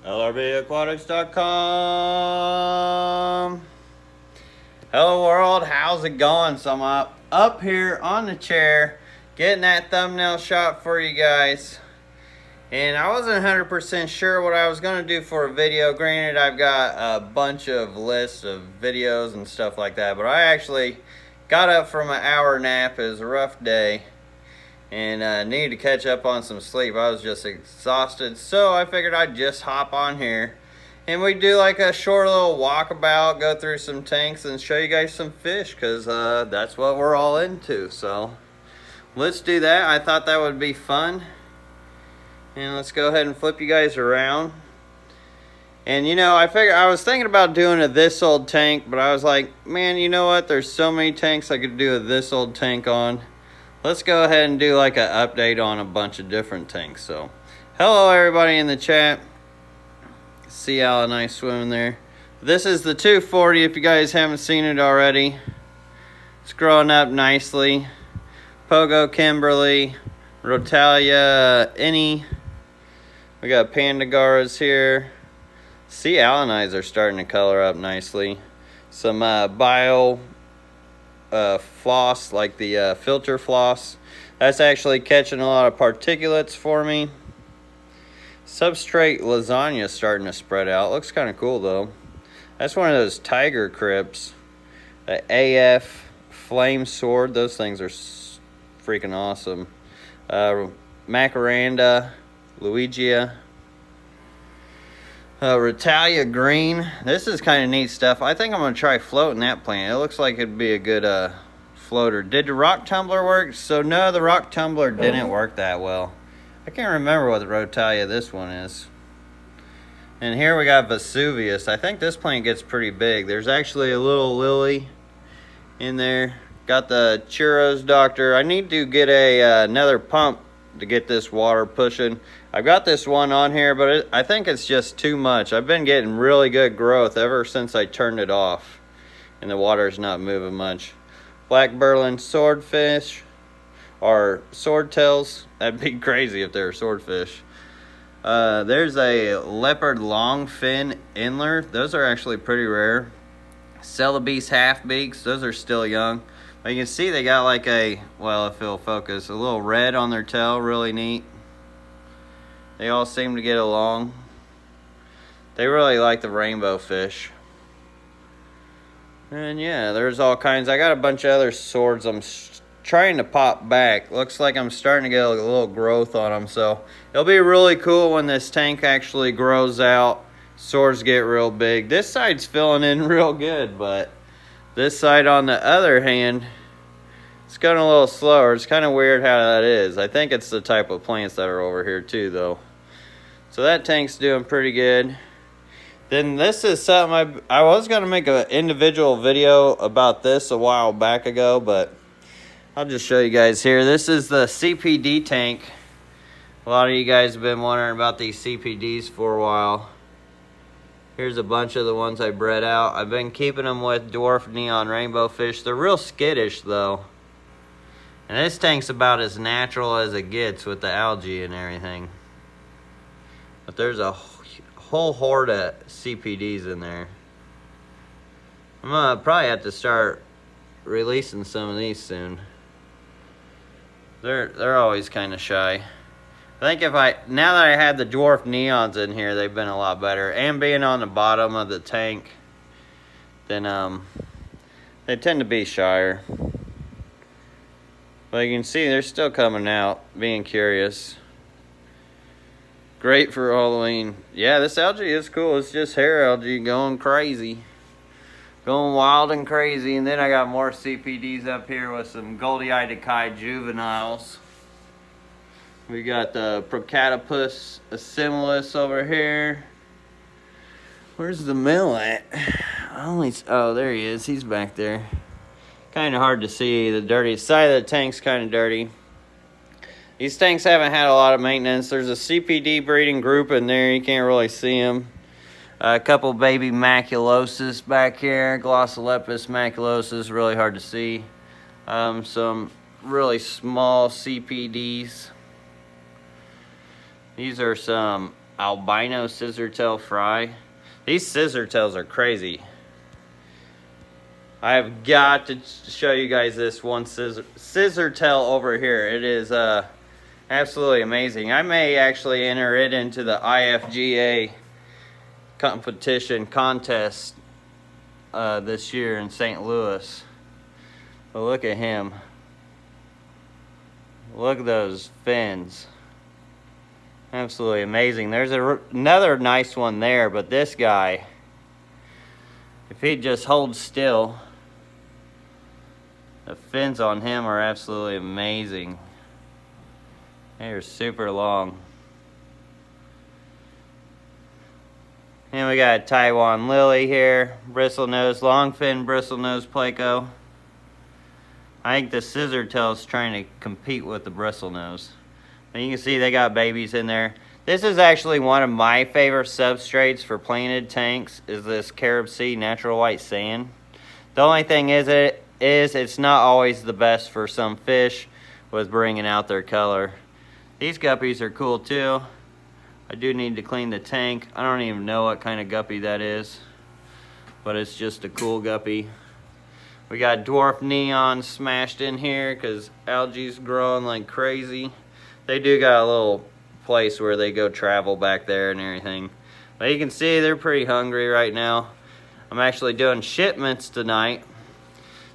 lrbaquatics.com. Hello world, how's it going? So I'm up here on the chair getting that thumbnail shot for you guys, and I wasn't 100% sure what I was going to do for a video. Granted, I've got a bunch of lists of videos and stuff like that, but I actually got up from an hour nap. It was a rough day and needed to catch up on some sleep. I was just exhausted, so I figured I'd just hop on here and we do like a short little walkabout, go through some tanks and show you guys some fish, because that's what we're all into. So let's do that. I thought that would be fun, and let's go ahead and flip you guys around. And you know, I was thinking about doing a this old tank, but I was like, man, you know what, there's so many tanks I could do a this old tank on. Let's go ahead and do like an update on a bunch of different tanks. So hello everybody in the chat. See how nice swimming there. This is the 240 if you guys haven't seen it already. It's growing up nicely. Pogo Kimberly, Rotalia Innie. We got Pandagaras here. Sea Alanites are starting to color up nicely. Some bio floss, like the filter floss. That's actually catching a lot of particulates for me. Substrate lasagna starting to spread out. Looks kind of cool though. That's one of those tiger crypts. The AF flame sword. Those things are freaking awesome. Macaranda, Luigia. Rotalia green. This is kind of neat stuff. I think I'm going to try floating that plant. It looks like it'd be a good floater. Did the rock tumbler work? So no, the rock tumbler didn't work that well. I can't remember what the Rotalia this one is. And here we got Vesuvius. I think this plant gets pretty big. There's actually a little lily in there. Got the Churros Doctor. I need to get another pump to get this water pushing. I've got this one on here, but I think it's just too much. I've been getting really good growth ever since I turned it off, and the water's not moving much. Black Berlin swordfish, or swordtails. That'd be crazy if they were swordfish. There's a leopard longfin inler. Those are actually pretty rare. Celebes half-beaks. Those are still young. But you can see they got like a, well, if it'll focus, a little red on their tail. Really neat. They all seem to get along. They really like the rainbow fish. And yeah, there's all kinds. I got a bunch of other swords I'm trying to pop back. Looks like I'm starting to get a little growth on them. So it'll be really cool when this tank actually grows out. Swords get real big. This side's filling in real good, but this side on the other hand, it's going a little slower. It's kind of weird how that is. I think it's the type of plants that are over here too though. So that tank's doing pretty good. Then this is something I was going to make an individual video about this a while back ago, but I'll just show you guys here. This is the CPD tank. A lot of you guys have been wondering about these CPDs for a while. Here's a bunch of the ones I bred out. I've been keeping them with dwarf neon rainbow fish. They're real skittish though. And this tank's about as natural as it gets with the algae and everything. But there's a whole horde of CPDs in there. I'm gonna probably have to start releasing some of these soon. They're always kind of shy. I think now that I had the dwarf neons in here, they've been a lot better. And being on the bottom of the tank, then they tend to be shyer. But you can see they're still coming out, being curious. Great for Halloween. Yeah, this algae is cool. It's just hair algae going crazy. Going wild and crazy. And then I got more CPDs up here with some Goldie Idakai juveniles. We got the Procatopus assimilis over here. Where's the male at? Oh, there he is. He's back there. Kind of hard to see. The dirty side of the tank's kind of dirty. These tanks haven't had a lot of maintenance. There's a CPD breeding group in there. You can't really see them. A couple baby maculosus back here. Glossolepis maculosus, really hard to see. Some really small CPDs. These are some albino scissortail fry. These scissortails are crazy. I have got to show you guys this one scissortail over here. It is absolutely amazing. I may actually enter it into the IFGA contest this year in St. Louis. But look at him. Look at those fins. Absolutely amazing. There's another nice one there, but this guy, if he just holds still, the fins on him are absolutely amazing. They're super long. And we got a Taiwan lily here, bristlenose, longfin bristlenose pleco. I think the scissortail is trying to compete with the bristlenose. And you can see they got babies in there. This is actually one of my favorite substrates for planted tanks, is this Carib Sea natural white sand. The only thing is it's not always the best for some fish with bringing out their color. These guppies are cool too. I do need to clean the tank. I don't even know what kind of guppy that is, but it's just a cool guppy. We got dwarf neon smashed in here because algae's growing like crazy. They do got a little place where they go travel back there and everything. But you can see they're pretty hungry right now. I'm actually doing shipments tonight,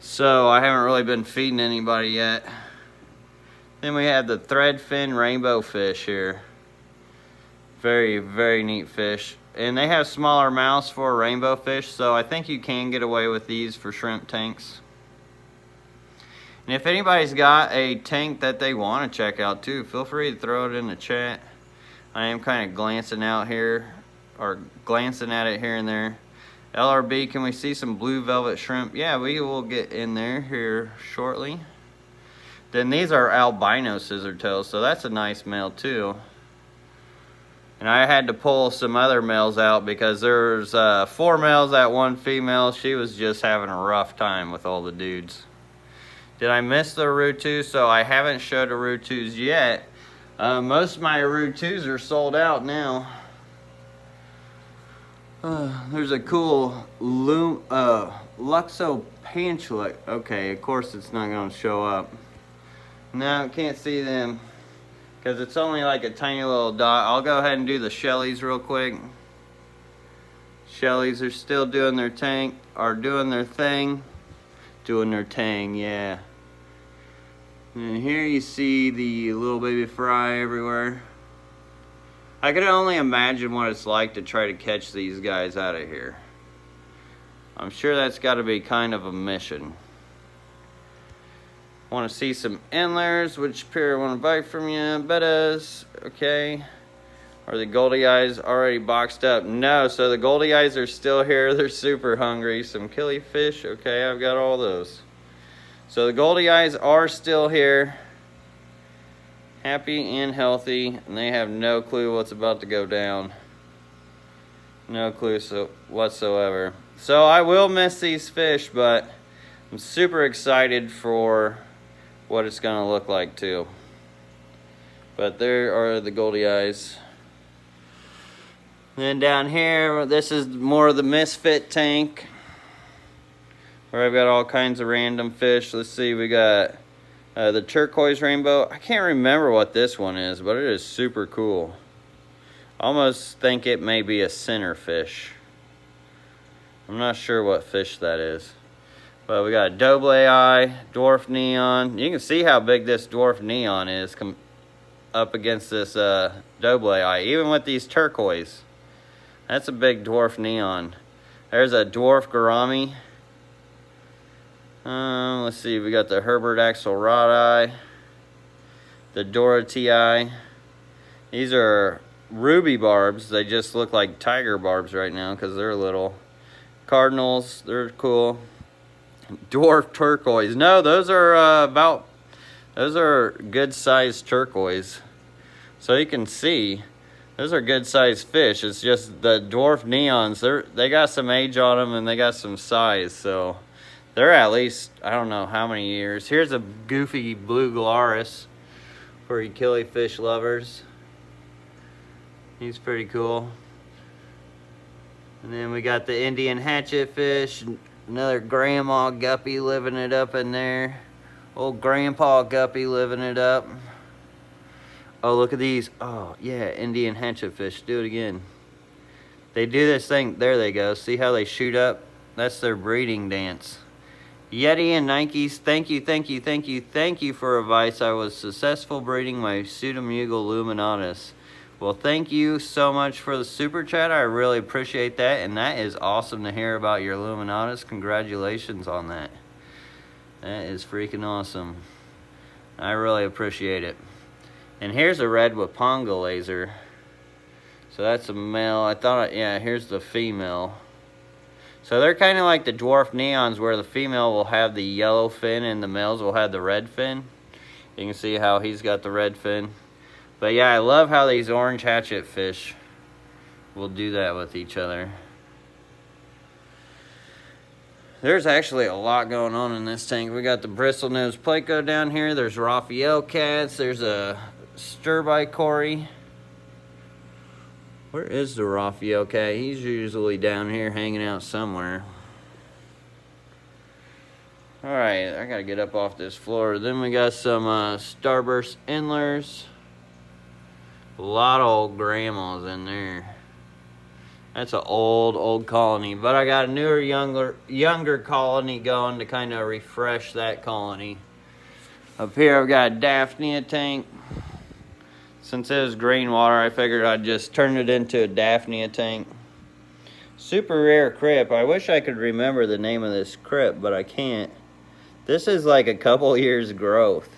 so I haven't really been feeding anybody yet. Then we have the threadfin rainbow fish here. Very, very neat fish. And they have smaller mouths for rainbow fish, so I think you can get away with these for shrimp tanks. And if anybody's got a tank that they want to check out too, feel free to throw it in the chat. I am kind of glancing out here, or glancing at it here and there. LRB, can we see some blue velvet shrimp? Yeah, we will get in there here shortly. Then these are albino scissortails, so that's a nice male too. And I had to pull some other males out because there's 4 males at 1 female. She was just having a rough time with all the dudes. Did I miss the Rutus? So I haven't showed the Rutus yet. Most of my Rutus are sold out now. There's a cool Luxo Pantula. Okay, of course it's not going to show up. No, can't see them because it's only like a tiny little dot. I'll go ahead and do the Shelleys real quick. Shelleys are still doing their tank, or doing their thing. Doing their tang, yeah. And here you see the little baby fry everywhere. I could only imagine what it's like to try to catch these guys out of here. I'm sure that's got to be kind of a mission. Want to see some endlers? Which pair I want to buy from you? Bettas, okay. Are the Goldie eyes already boxed up? No, so the Goldie eyes are still here. They're super hungry. Some killifish, okay, I've got all those. So the Goldie eyes are still here. Happy and healthy, and they have no clue what's about to go down. No clue whatsoever. So I will miss these fish, but I'm super excited for what it's gonna look like too. But there are the Goldie eyes. Then down here, this is more of the misfit tank, where I've got all kinds of random fish. Let's see, we got the turquoise rainbow. I can't remember what this one is, but it is super cool. Almost think it may be a centerfish. I'm not sure what fish that is. But we got a doble eye, dwarf neon. You can see how big this dwarf neon is up against this doble eye, even with these turquoise. That's a big dwarf neon. There's a dwarf gourami. Let's see, we got the Herbert Axel rod eye, the Dorothy eye. These are ruby barbs. They just look like tiger barbs right now because they're little. Cardinals, they're cool. Dwarf turquoise. No, those are those are good sized turquoise. So you can see, those are good sized fish. It's just the dwarf neons, they got some age on them and they got some size, so they're at least, I don't know how many years. Here's a goofy blue gularis for you killifish lovers. He's pretty cool. And then we got the Indian hatchet fish, another grandma guppy living it up in there. Old grandpa guppy living it up. Oh, look at these. Oh, yeah, Indian hatchet fish. Do it again. They do this thing. There they go. See how they shoot up? That's their breeding dance. Yeti and Nikes, thank you for advice. I was successful breeding my Pseudomugal luminatus. Well, thank you so much for the super chat. I really appreciate that, and that is awesome to hear about your luminatus. Congratulations on that. That is freaking awesome. I really appreciate it. And here's a red Waponga laser. So that's a male. I thought, yeah, here's the female. So they're kind of like the dwarf neons, where the female will have the yellow fin and the males will have the red fin. You can see how he's got the red fin. But yeah, I love how these orange hatchet fish will do that with each other. There's actually a lot going on in this tank. We got the bristlenose pleco down here. There's Raphael cats. There's a sturbicory. Where is the Raphael cat? He's usually down here hanging out somewhere. Alright, I gotta get up off this floor. Then we got some starburst endlers. A lot of old grandmas in there. That's an old colony. But I got a newer, younger colony going to kind of refresh that colony. Up here I've got a Daphnia tank. Since it was green water, I figured I'd just turn it into a Daphnia tank. Super rare crypt. I wish I could remember the name of this crypt, but I can't. This is like a couple years growth.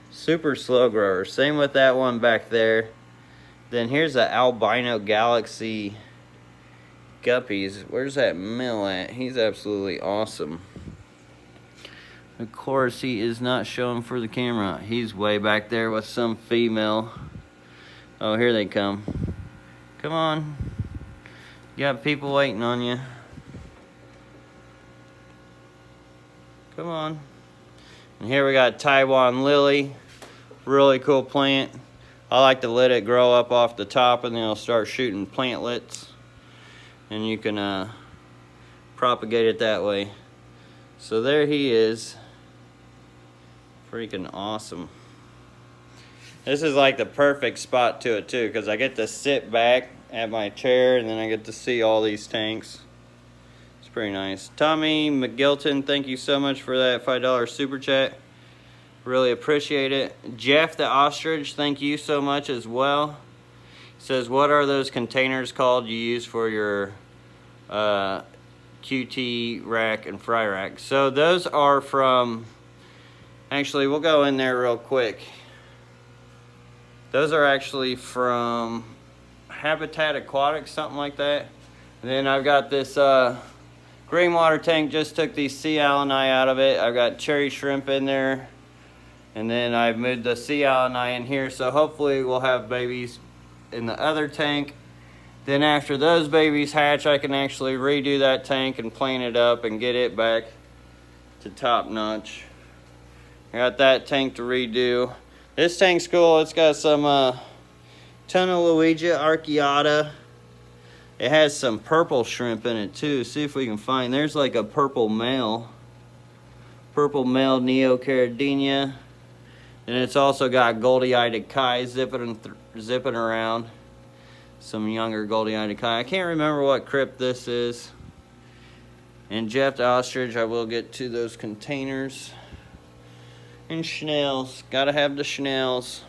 Super slow grower. Same with that one back there. Then here's the albino galaxy guppies. Where's that male at? He's absolutely awesome. Of course, he is not showing for the camera. He's way back there with some female. Oh, here they come. Come on. You got people waiting on you. Come on. And here we got Taiwan lily. Really cool plant. I like to let it grow up off the top and then it'll start shooting plantlets. And you can propagate it that way. So there he is. Freaking awesome. This is like the perfect spot to it too, because I get to sit back at my chair and then I get to see all these tanks. It's pretty nice. Tommy McGilton, thank you so much for that $5 super chat. Really appreciate it. Jeff the Ostrich, thank you so much as well. He says, what are those containers called you use for your QT rack and fry rack? So those are from, actually we'll go in there real quick. Those are actually from Habitat Aquatics, something like that. And then I've got this green water tank, just took these sea alani out of it. I've got cherry shrimp in there. And then I've moved the sea alani in here, so hopefully we'll have babies in the other tank. Then after those babies hatch, I can actually redo that tank and plane it up and get it back to top notch. I got that tank to redo. This tank's cool. It's got some Tunaluigia archeata. It has some purple shrimp in it too. See if we can find. There's like a purple male. Purple male Neocaridina. And it's also got Goldie-eyed Kai zipping around. Some younger Goldie-eyed Kai. I can't remember what crypt this is. And Jeff the Ostrich, I will get to those containers. And Schnells. Gotta have the Schnells.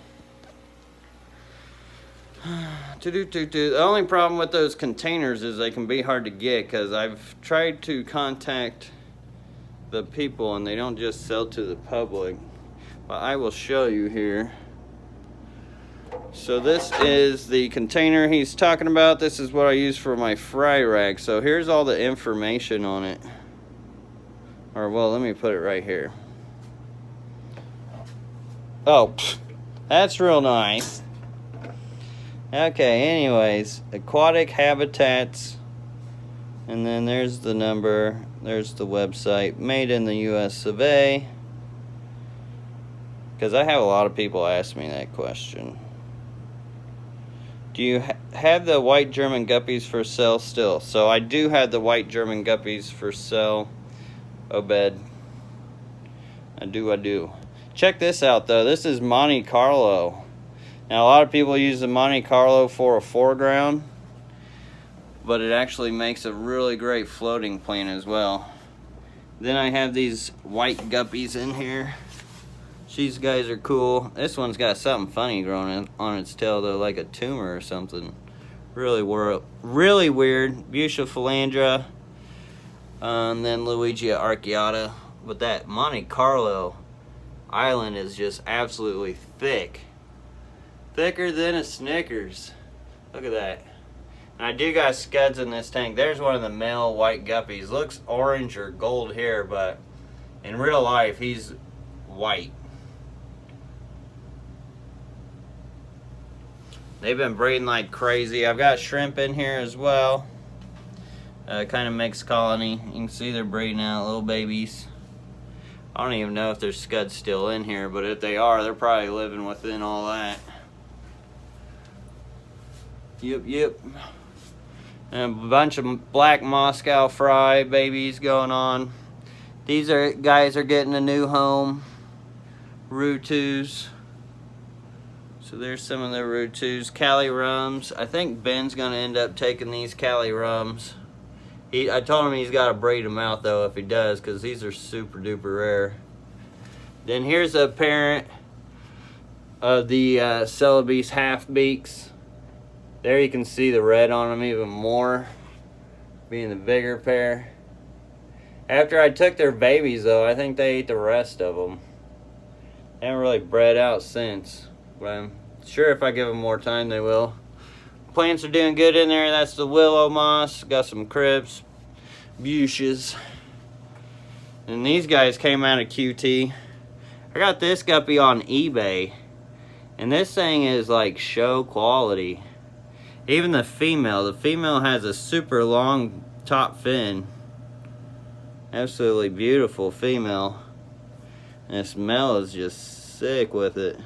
The only problem with those containers is they can be hard to get, because I've tried to contact the people and they don't just sell to the public. But I will show you here. So this is the container he's talking about. This is what I use for my fry rack. So here's all the information on it. Or well, let me put it right here. Oh, that's real nice. Okay, anyways, aquatic habitats. And then there's the number. There's the website. Made in the US of A. Because I have a lot of people ask me that question. Do you have the white German guppies for sale still? So I do have the white German guppies for sale, Obed. I do. Check this out though. This is Monte Carlo. Now a lot of people use the Monte Carlo for a foreground, but it actually makes a really great floating plant as well. Then I have these white guppies in here. These guys are cool. This one's got something funny growing on its tail though, like a tumor or something. Really weird. Bucephalandra. And then Luigia arcuata. But that Monte Carlo island is just absolutely thick. Thicker than a Snickers. Look at that. And I do got scuds in this tank. There's one of the male white guppies. Looks orange or gold here, but in real life he's white. They've been breeding like crazy. I've got shrimp in here as well. Kind of mixed colony. You can see they're breeding out little babies. I don't even know if there's scuds still in here, but if they are, they're probably living within all that. Yep. And a bunch of black Moscow fry babies going on. These guys are getting a new home. Rutus. So there's some of the Rutus. Cali Rums. I think Ben's gonna end up taking these Cali Rums. I told him he's got to breed them out though if he does, because these are super duper rare. Then here's a parent of the Celebes half beaks. There you can see the red on them even more, being the bigger pair. After I took their babies though, I think they ate the rest of them. They haven't really bred out since, but I'm sure if I give them more time they will. Plants are doing good in there. That's the willow moss. Got some crypts, buches. And these guys came out of QT. I got this guppy on eBay. And this thing is like show quality. Even the female has a super long top fin. Absolutely beautiful female. And the smell is just sick with it.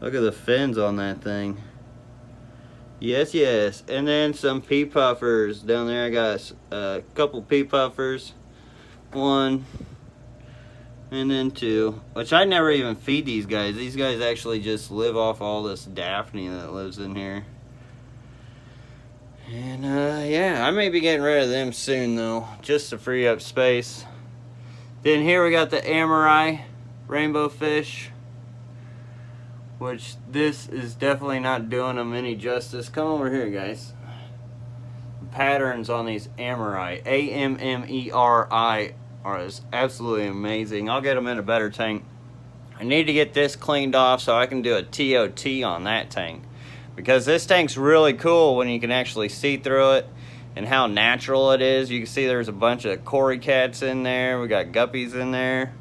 Look at the fins on that thing. Yes. And then some pea puffers down there. I got a couple pea puffers. 1 and then 2. Which I never even feed these guys. These guys actually just live off all this Daphnia that lives in here. And yeah, I may be getting rid of them soon though, just to free up space. Then here we got the Amari rainbow fish, which this is definitely not doing them any justice. Come over here, guys. The patterns on these Amari, A-M-M-E-R-I, are absolutely amazing. I'll get them in a better tank. I need to get this cleaned off so I can do a TOT on that tank, because this tank's really cool when you can actually see through it and how natural it is. You can see there's a bunch of cory cats in there. We got guppies in there,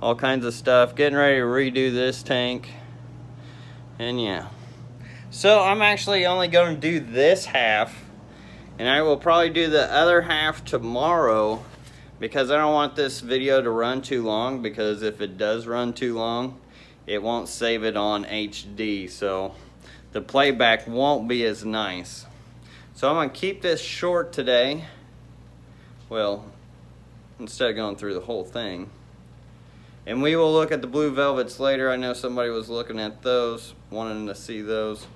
all kinds of stuff. Getting ready to redo this tank. And yeah, so I'm actually only going to do this half, and I will probably do the other half tomorrow, because I don't want this video to run too long, because if it does run too long, it won't save it on HD, so the playback won't be as nice. So I'm going to keep this short today. Well, instead of going through the whole thing. And we will look at the blue velvets later. I know somebody was looking at those, wanting to see those.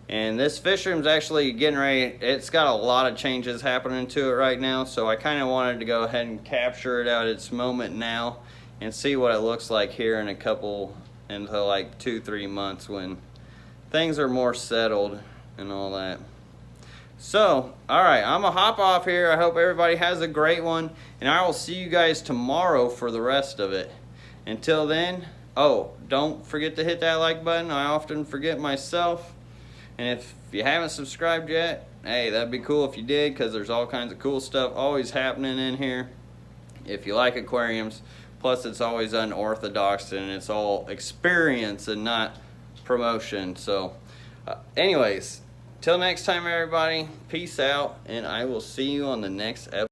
And this fish room's actually getting ready. It's got a lot of changes happening to it right now, so I kind of wanted to go ahead and capture it at its moment now and see what it looks like here in into like 2-3 months when things are more settled and all that. So, alright, I'm gonna hop off here. I hope everybody has a great one, and I will see you guys tomorrow for the rest of it. Until then, oh, don't forget to hit that like button. I often forget myself. And if you haven't subscribed yet, hey, that'd be cool if you did, because there's all kinds of cool stuff always happening in here. If you like aquariums, plus it's always unorthodox and it's all experience and not promotion. So, anyways, till next time, everybody, peace out, and I will see you on the next episode.